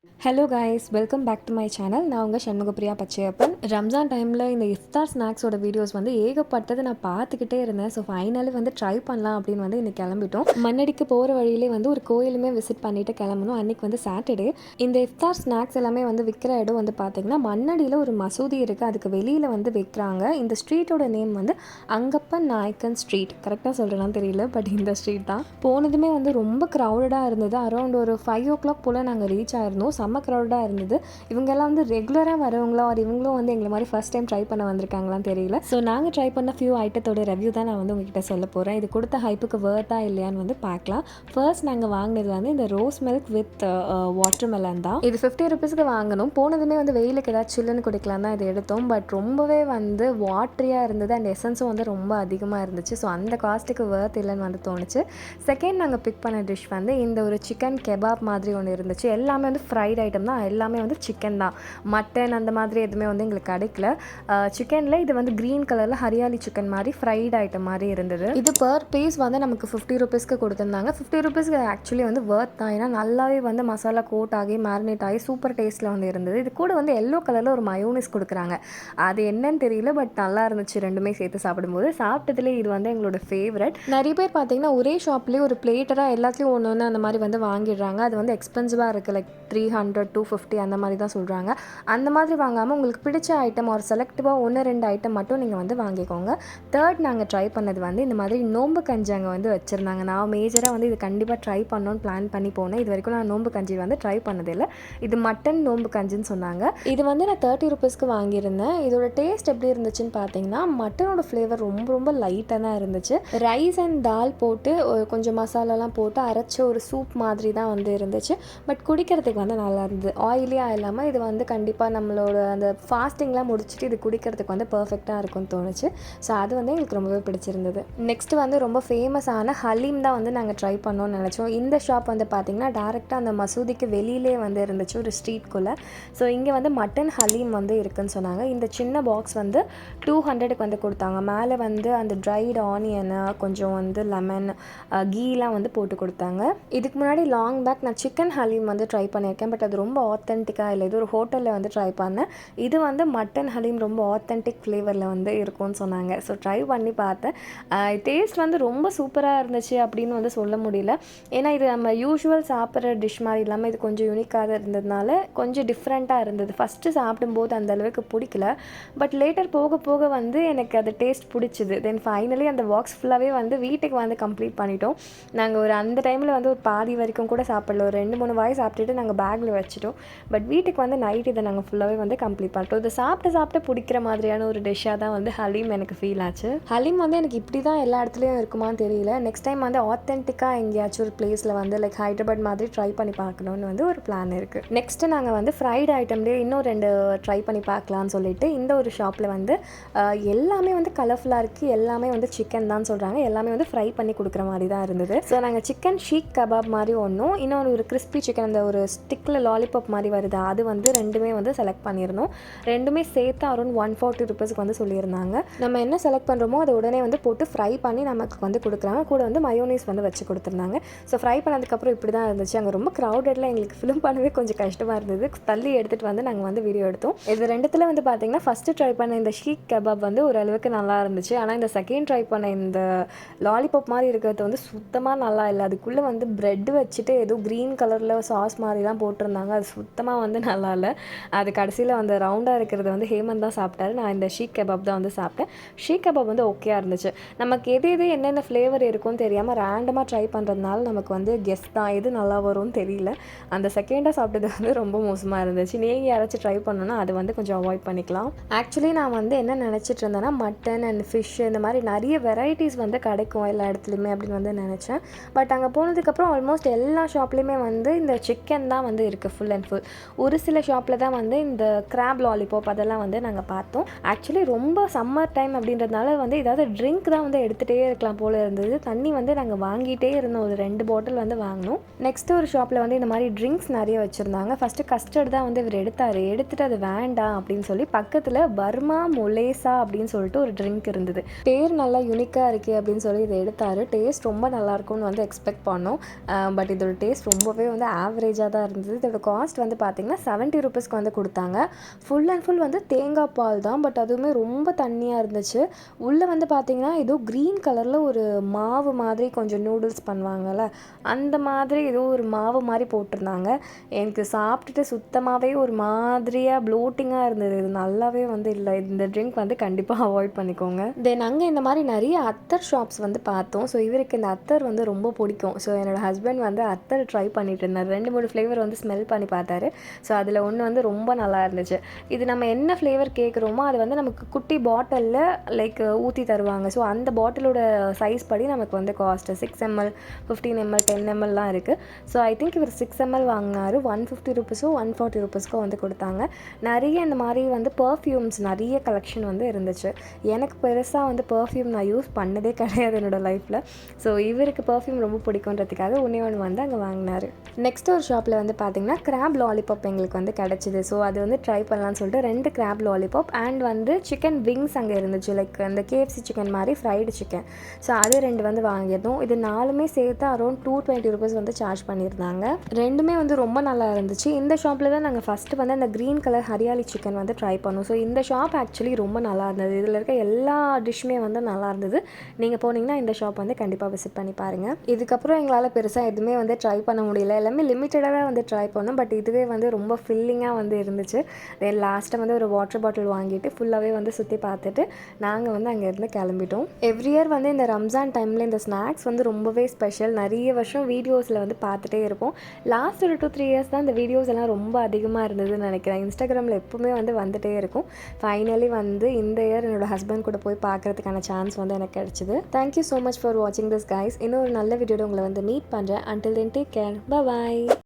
Hello guys, welcome back to my channel. நான் உங்கள் சண்முகப்பிரியா பச்சையப்பன். ரம்ஜான் டைமில் இந்த இஃப்தார் ஸ்நாக்ஸோட வீடியோஸ் வந்து ஏகப்பட்டது நான் பார்த்துக்கிட்டே இருந்தேன். ஸோ ஃபைனலி வந்து ட்ரை பண்ணலாம் அப்படின்னு வந்து இன்றைக்கி கிளம்பிட்டோம். மண்ணடிக்கு போகிற வழியிலே வந்து ஒரு கோயிலுமே விசிட் பண்ணிவிட்டு கிளம்பணும். அன்றைக்கி வந்து சாட்டர்டே. இந்த இஃப்தார் ஸ்நாக்ஸ் எல்லாமே வந்து விற்கிற இடம் வந்து பார்த்திங்கன்னா மண்ணடியில் ஒரு மசூதி இருக்குது, அதுக்கு வெளியில் வந்து விற்கிறாங்க. இந்த ஸ்ட்ரீட்டோட நேம் வந்து அங்கப்பன் நாயக்கன் ஸ்ட்ரீட். கரெக்டாக சொல்கிறேன்னு தெரியல, பட் இந்த ஸ்ட்ரீட் தான். போனதுமே வந்து ரொம்ப க்ரௌடடாக இருந்தது. அரௌண்ட் ஒரு 5 o'clock போல் நாங்கள் ரீச் ஆயிருந்தோம். செம்ம க்ரௌடாக இருந்தது. இவங்கெல்லாம் வந்து ரெகுலராக வரவங்களா, ஒரு இவங்களும் வந்து எங்களை மாதிரி ஃபஸ்ட் டைம் ட்ரை பண்ண வந்திருக்காங்களான்னு தெரியல. ஸோ நாங்கள் ட்ரை பண்ண ஃபியூ ஐட்டத்தோட ரிவ்யூ தான் நான் வந்து உங்ககிட்ட சொல்ல போகிறேன். இது கொடுத்த ஹைப்புக்கு வேர்த்தா இல்லையான்னு வந்து பார்க்கலாம். ஃபர்ஸ்ட் நாங்கள் வாங்கினது வந்து இந்த rose milk with water melon தான். இது 50 rupeesக்கு வாங்கணும். போனதுமே வந்து வெயிலுக்கு ஏதாவது சில்லுன்னு குடிக்கலாம் தான் இது எடுத்தோம். பட் ரொம்பவே வந்து வாட்டரியாக இருந்தது அண்ட் எசன்ஸும் வந்து ரொம்ப அதிகமாக இருந்துச்சு. ஸோ அந்த காஸ்ட்டுக்கு வேர்த் இல்லைன்னு வந்து தோணுச்சு. செகண்ட் நாங்கள் பிக் பண்ண டிஷ் வந்து இந்த ஒரு சிக்கன் கெபாப் மாதிரி ஒன்று இருந்துச்சு. எல்லாமே வந்து ஃப்ரைட் ஐட்டம் தான், எல்லாமே வந்து சிக்கன் தான். மட்டன் அந்த மாதிரி எதுவுமே வந்து எங்களுக்கு கிடைக்கல. சிக்கனில் இது வந்து க்ரீன் கலரில் ஹரியாலி சிக்கன் மாதிரி ஃப்ரைட் ஐட்டம் மாதிரி இருந்தது. இது பர் பீஸ் வந்து நமக்கு 50 rupeesக்கு கொடுத்துருந்தாங்க. 50 rupeesக்கு ஆக்சுவலி வந்து வேர்த் தான். ஏன்னா நல்லாவே வந்து மசாலா கோட் ஆகி மேரினேட் ஆகி சூப்பர் டேஸ்ட்டில் வந்து இருந்தது. இது கூட வந்து எல்லோ கலரில் ஒரு மயோனிஸ் கொடுக்குறாங்க. அது என்னன்னு தெரியல, பட் நல்லா இருந்துச்சு ரெண்டுமே சேர்த்து சாப்பிடும்போது. சாப்பிட்டதுலேயே இது வந்து எங்களோட ஃபேவரட். நிறைய பேர் பார்த்தீங்கன்னா ஒரே ஷாப்லேயே ஒரு பிளேட்டராக எல்லாத்துலேயும் ஒன்று ஒன்று அந்த மாதிரி வந்து வாங்கிடுறாங்க. அது வந்து எக்ஸ்பென்சிவாக இருக்குது. லைக் 300 250 அந்த மாதிரி தான் சொல்கிறாங்க. அந்த மாதிரி வாங்காமல் உங்களுக்கு பிடிச்ச ஐட்டம் ஒரு செலக்டிவாக 1-2 ஐட்டம் மட்டும் நீங்கள் வந்து வாங்கிக்கோங்க. தேர்ட் நாங்கள் ட்ரை பண்ணது வந்து இந்த மாதிரி நோம்பு கஞ்சி அங்கே வந்து வச்சுருந்தாங்க. நான் மேஜராக வந்து இது கண்டிப்பாக ட்ரை பண்ணணும்னு பிளான் பண்ணி போனேன். இது வரைக்கும் நான் நோம்பு கஞ்சி வந்து ட்ரை பண்ணதில்லை. இது மட்டன் நோம்பு கஞ்சின்னு சொன்னாங்க. இது வந்து நான் 30 rupeesக்கு வாங்கியிருந்தேன். இதோட டேஸ்ட் எப்படி இருந்துச்சுன்னு பார்த்தீங்கன்னா மட்டனோட ஃப்ளேவர் ரொம்ப ரொம்ப லைட்டாக தான் இருந்துச்சு. ரைஸ் அண்ட் தால் போட்டு கொஞ்சம் மசாலாலாம் போட்டு அரைச்ச ஒரு சூப் மாதிரி தான் வந்து இருந்துச்சு. பட் குடிக்கிறதுக்கு வந்து நல்லா இருந்தது. ஆயிலியாக இல்லாமல் இது வந்து கண்டிப்பாக நம்மளோட அந்த ஃபாஸ்டிங்லாம் முடிச்சுட்டு இது குடிக்கிறதுக்கு வந்து பர்ஃபெக்டாக இருக்கும்னு தோணுச்சு. ஸோ அது வந்து எங்களுக்கு ரொம்பவே பிடிச்சிருந்தது. நெக்ஸ்ட் வந்து ரொம்ப ஃபேமஸான ஹலீம் தான் வந்து நாங்கள் ட்ரை பண்ணோன்னு நினச்சோம். இந்த ஷாப் வந்து பார்த்திங்கன்னா டேரெக்டாக அந்த மசூதிக்கு வெளியிலே வந்து இருந்துச்சு, ஒரு ஸ்ட்ரீட்குள்ளே. ஸோ இங்கே வந்து மட்டன் ஹலீம் வந்து இருக்குதுன்னு சொன்னாங்க. இந்த சின்ன பாக்ஸ் வந்து 200க்கு வந்து கொடுத்தாங்க. மேலே வந்து அந்த ட்ரைடு ஆனியனு கொஞ்சம் வந்து லெமன் கீலாம் வந்து போட்டு கொடுத்தாங்க. இதுக்கு முன்னாடி லாங் பேக் நான் சிக்கன் ஹலீம் வந்து ட்ரை பண்ணியிருக்கேன். பட் அது ரொம்ப ஆத்தென்டிக்காக இல்லை. இது ஒரு ஹோட்டலில் வந்து ட்ரை பண்ணேன். இது வந்து மட்டன் ஹலீம் ரொம்ப ஆத்தென்டிக் ஃப்ளேவரில் வந்து இருக்கும்னு சொன்னாங்க. ஸோ ட்ரை பண்ணி பார்த்தேன். டேஸ்ட் வந்து ரொம்ப சூப்பராக இருந்துச்சு அப்படின்னு வந்து சொல்ல முடியல. ஏன்னா இது நம்ம யூஷுவல் சாப்பிட்ற டிஷ் மாதிரி இல்லாமல் இது கொஞ்சம் யூனிக்காக இருந்ததுனால கொஞ்சம் டிஃப்ரெண்ட்டாக இருந்தது. ஃபஸ்ட்டு சாப்பிடும்போது அந்த அளவுக்கு பிடிக்கல. பட் லேட்டர் போக போக வந்து எனக்கு அது டேஸ்ட் பிடிச்சிது. தென் ஃபைனலி அந்த பாக்ஸ் ஃபுல்லாகவே வந்து வீட்டுக்கு வந்து கம்ப்ளீட் பண்ணிட்டோம். நாங்கள் ஒரு அந்த டைமில் வந்து ஒரு பாதி வரைக்கும் கூட சாப்பிடல. ஒரு 2-3 வாய் சாப்பிட்டுட்டு நாங்கள் பேக்கில் வச்சுட்டோம். பட் வீட்டுக்கு வந்து நைட் இதை நாங்கள் ஃபுல்லாகவே வந்து கம்ப்ளீட் பண்ணிட்டோம். இதை சாப்பிட்டு பிடிக்கிற மாதிரியான ஒரு டிஷ்ஷாக தான் வந்து ஹலீம் எனக்கு ஃபீல் ஆச்சு. ஹலீம் வந்து எனக்கு இப்படி தான் எல்லா இடத்துலையும் இருக்குமான்னு தெரியல. நெக்ஸ்ட் டைம் வந்து ஆத்தென்டிக்காக எங்கேயாச்சும் ஒரு பிளேஸில் வந்து லைக் ஹைதராபாத் மாதிரி ட்ரை பண்ணி பார்க்கணுன்னு வந்து ஒரு பிளான் இருக்குது. நெக்ஸ்ட்டு நாங்கள் வந்து ஃப்ரைட் ஐட்டம்லேயே இன்னும் 2 ட்ரை பண்ணி பார்க்கலான்னு சொல்லிட்டு இந்த ஒரு ஷாப்பில் வந்து எல்லாமே வந்து கலர்ஃபுல்லாக இருக்குது. எல்லாமே வந்து சிக்கன் தான் சொல்கிறாங்க. எல்லாமே வந்து ஃப்ரை பண்ணி கொடுக்குற மாதிரி தான் இருந்தது. ஸோ நாங்கள் சிக்கன் ஷீக் கபாப் மாதிரி ஒன்றும், இன்னொன்று ஒரு கிறிஸ்பி சிக்கன் அந்த ஒரு ஸ்டிக்கில் லாலிபாப் மாதிரி வருது, அது வந்து ரெண்டுமே வந்து செலக்ட் பண்ணியிருந்தோம். ரெண்டுமே சேர்த்து அரௌண்ட் 140 rupeesக்கு வந்து சொல்லியிருந்தாங்க. நம்ம என்ன செலக்ட் பண்ணுறோமோ அதை உடனே வந்து போட்டு ஃப்ரை பண்ணி நமக்கு வந்து கொடுக்குறாங்க. கூட வந்து மயோனைஸ் வந்து வச்சு கொடுத்துருந்தாங்க. ஸோ ஃப்ரை பண்ணதுக்கப்புறம் இப்படி தான் இருந்துச்சு. அங்கே ரொம்ப க்ரௌடடில் எங்களுக்கு ஃபிலிம் பண்ணவே கொஞ்சம் கஷ்டமாக இருந்தது. தள்ளி எடுத்துகிட்டு வந்து நாங்கள் வந்து வீடியோ எடுத்தோம். இது ரெண்டுத்தில் வந்து பார்த்திங்கன்னா ஃபஸ்ட்டு ட்ரை பண்ண இந்த ஷீக் கபாப் வந்து ஓரளவுக்கு நல்லா இருந்துச்சு. ஆனால் இந்த செகண்ட் ட்ரை பண்ண இந்த லாலிபாப் மாதிரி இருக்கிறது வந்து சுத்தமாக நல்லா இல்லை. அதுக்குள்ளே வந்து ப்ரெட் வச்சுட்டு ஏதோ க்ரீன் கலரில் சாஸ் மாதிரி தான் போட்டிருந்தாங்க. அது சுத்தமாக வந்து நல்லா இல்லை. அது கடைசியில் அந்த ரவுண்டாக இருக்கிறது வந்து ஹேமந்த் தான் சாப்பிட்டாரு. நான் இந்த ஷீக் கபாப் தான் வந்து சாப்பிட்டேன். ஷீக் கபாப் வந்து ஓகேயாக இருந்துச்சு. நமக்கு எது என்னென்ன ஃப்ளேவர் இருக்கும்னு தெரியாமல் ரேண்டமாக ட்ரை பண்ணுறதுனால நமக்கு வந்து கெஸ் தான் எது நல்லா வரும்னு தெரியல. அந்த செகண்டாக சாப்பிட்டது வந்து ரொம்ப மோசமாக இருந்துச்சு. நீங்கள் யாராச்சும் ட்ரை பண்ணணுன்னா அது வந்து கொஞ்சம் அவாய்ட் பண்ணிக்கலாம். ஆக்சுவலி நான் வந்து என்ன நினச்சிட்டு இருந்தேன்னா மட்டன் அண்ட் ஃபிஷ் இந்த மாதிரி நிறைய வெரைட்டிஸ் வந்து கிடைக்கும் எல்லா இடத்துலையுமே அப்படின்னு வந்து நினச்சேன். பட் அங்கே போனதுக்கப்புறம் ஆல்மோஸ்ட் எல்லா ஷாப்லேயுமே வந்து இந்த சிக்கன் தான் வந்து இருக்குது ஃபுல் அண்ட் ஃபுல். ஒரு சில ஷாப்பில் தான் வந்து இந்த கிராப் லாலிபாப் அதெல்லாம் வந்து நாங்கள் பார்த்தோம். ஆக்சுவலி ரொம்ப சம்மர் டைம் அப்படின்றதுனால வந்து ஏதாவது ட்ரிங்க் தான் வந்து எடுத்துகிட்டே இருக்கலாம் போல் இருந்தது. தண்ணி வந்து நாங்கள் வாங்கிட்டே இருந்தோம். ஒரு 2 பாட்டில் வந்து வாங்கினோம். நெக்ஸ்ட்டு ஒரு ஷாப்பில் வந்து இந்த மாதிரி ட்ரிங்க்ஸ் நிறைய வச்சுருந்தாங்க. ஃபஸ்ட்டு கஸ்டர்ட் தான் வந்து இவர் எடுத்துகிட்டு அது வேண்டாம் அப்படின்னு சொல்லி பக்கத்தில் பர்மா மொலேசா அப்படின்னு சொல்லிட்டு ஒரு ட்ரிங்க் இருந்தது. பேர் நல்லா யூனிக்காக இருக்கே அப்படின்னு சொல்லி இதை எடுத்தார். டேஸ்ட் ரொம்ப நல்லாயிருக்கும்னு வந்து எக்ஸ்பெக்ட் பண்ணோம். பட் இதோட டேஸ்ட் ரொம்பவே வந்து ஆவரேஜாக தான் இருந்தது. இருந்தது. இதோட காஸ்ட் வந்து பார்த்திங்கன்னா 70 ருபீஸ்க்கு வந்து கொடுத்தாங்க. ஃபுல் அண்ட் ஃபுல் வந்து தேங்காய் பால் தான். பட் அதுவுமே ரொம்ப தண்ணியாக இருந்துச்சு. உள்ளே வந்து பார்த்திங்கன்னா ஏதோ க்ரீன் கலரில் ஒரு மாவு மாதிரி கொஞ்சம் நூடுல்ஸ் பண்ணுவாங்கள்ல, அந்த மாதிரி ஏதோ ஒரு மாவு மாதிரி போட்டிருந்தாங்க. எனக்கு சாப்பிட்டுட்டு சுத்தமாகவே ஒரு மாதிரியாக ப்ளோட்டிங்காக இருந்தது. இது நல்லாவே வந்து இல்லை. இந்த ட்ரிங்க் வந்து கண்டிப்பாக அவாய்ட் பண்ணிக்கோங்க. தென் அங்கே இந்த மாதிரி நிறைய அத்தர் ஷாப்ஸ் வந்து பார்த்தோம். ஸோ இவருக்கு இந்த அத்தர் வந்து ரொம்ப பிடிக்கும். ஸோ என்னோடய ஹஸ்பண்ட் வந்து அத்தர் ட்ரை பண்ணிட்டு இருந்தார். 2-3 ஃப்ளேவர் வந்து ஸ்மெல் பண்ணி பார்த்தாரு. ஸோ அதில் ஒன்று வந்து ரொம்ப நல்லா இருந்துச்சு. இது நம்ம என்ன ஃப்ளேவர் கேட்குறோமோ அது வந்து நமக்கு குட்டி பாட்டிலில் லைக் ஊற்றி தருவாங்க. ஸோ அந்த பாட்டிலோட சைஸ் படி நமக்கு வந்து காஸ்ட்டு 6 ml, 15 ml, 10 mlலாம் இருக்குது. ஸோ ஐ திங்க் இவர் 6 ml வாங்கினார். 150 ருபீஸோ 140 ருபீஸ்க்கோ வந்து கொடுத்தாங்க. நிறைய இந்த மாதிரி வந்து பர்ஃப்யூம்ஸ் நிறைய கலெக்ஷன் வந்து இருந்துச்சு. எனக்கு பெருசாக வந்து பர்ஃப்யூம் நான் யூஸ் பண்ணதே கிடையாது என்னோடய லைஃப்பில். ஸோ இவருக்கு பர்ஃப்யூம் ரொம்ப பிடிக்குன்றதுக்காக ஒன்று வந்து அங்கே வாங்கினார். நெக்ஸ்ட் ஒரு ஷாப்பில் வந்து பார்த்திங்கன்னா கிராப் லாலிபாப் எங்களுக்கு வந்து கிடச்சிது. ஸோ அது வந்து ட்ரை பண்ணலான்னு சொல்லிட்டு 2 கிராப் லாலிபாப் அண்ட் வந்து சிக்கன் விங்ஸ் அங்கே இருந்துச்சு. லைக் அந்த KFC சிக்கன் மாதிரி ஃப்ரைடு சிக்கன். ஸோ அது 2 வந்து வாங்கியிருந்தோம். இது 4மே சேர்த்து அரௌண்ட் 220 ருபீஸ் வந்து சார்ஜ் பண்ணியிருந்தாங்க. 2மே வந்து ரொம்ப நல்லா இருந்துச்சு. இந்த ஷாப்பில் தான் நாங்கள் ஃபஸ்ட்டு வந்து அந்த க்ரீன் கலர் ஹரியாலி சிக்கன் வந்து ட்ரை பண்ணோம். ஸோ இந்த ஷாப் ஆக்சுவலி ரொம்ப நல்லா இருந்தது. இதில் இருக்க எல்லா டிஷ்ஷுமே வந்து நல்லா இருந்தது. நீங்கள் போனீங்கன்னா இந்த ஷாப் வந்து கண்டிப்பாக விசிட் பண்ணி பாருங்கள். இதுக்கப்புறம் எங்களால் பெருசாக எதுவுமே வந்து ட்ரை பண்ண முடியல. எல்லாமே லிமிட்டடாக தான் வந்து ட்ரை பண்ணோம். பட் இதுவே வந்து ரொம்ப ஃபில்லிங்காக வந்து இருந்துச்சு. தென் லாஸ்ட்டாக வந்து ஒரு வாட்டர் பாட்டில் வாங்கிட்டு ஃபுல்லாகவே வந்து சுற்றி பார்த்துட்டு நாங்கள் வந்து அங்கேருந்து கிளம்பிட்டோம். எவ்ரி இயர் வந்து இந்த ரம்ஜான் டைமில் இந்த ஸ்நாக்ஸ் வந்து ரொம்பவே ஸ்பெஷல். நிறைய வருஷம் வீடியோஸில் வந்து பார்த்துட்டே இருப்போம். லாஸ்ட் ஒரு 2-3 இயர்ஸ் தான் இந்த வீடியோஸ் எல்லாம் ரொம்ப அதிகமாக இருந்ததுன்னு நினைக்கிறேன். இன்ஸ்டாகிராமில் எப்பவுமே வந்து வந்துகிட்டே இருக்கும். ஃபைனலி வந்து இந்த இயர் என்னோடய ஹஸ்பண்ட் கூட போய் பார்க்குறதுக்கான சான்ஸ் வந்து எனக்கு கிடச்சிது. தேங்க்யூ ஸோ மச் ஃபார் வாட்சிங் திஸ் கைஸ். இன்னும் ஒரு நல்ல வீடியோட உங்களை வந்து மீட் பண்ணுறேன். Until then take care. By.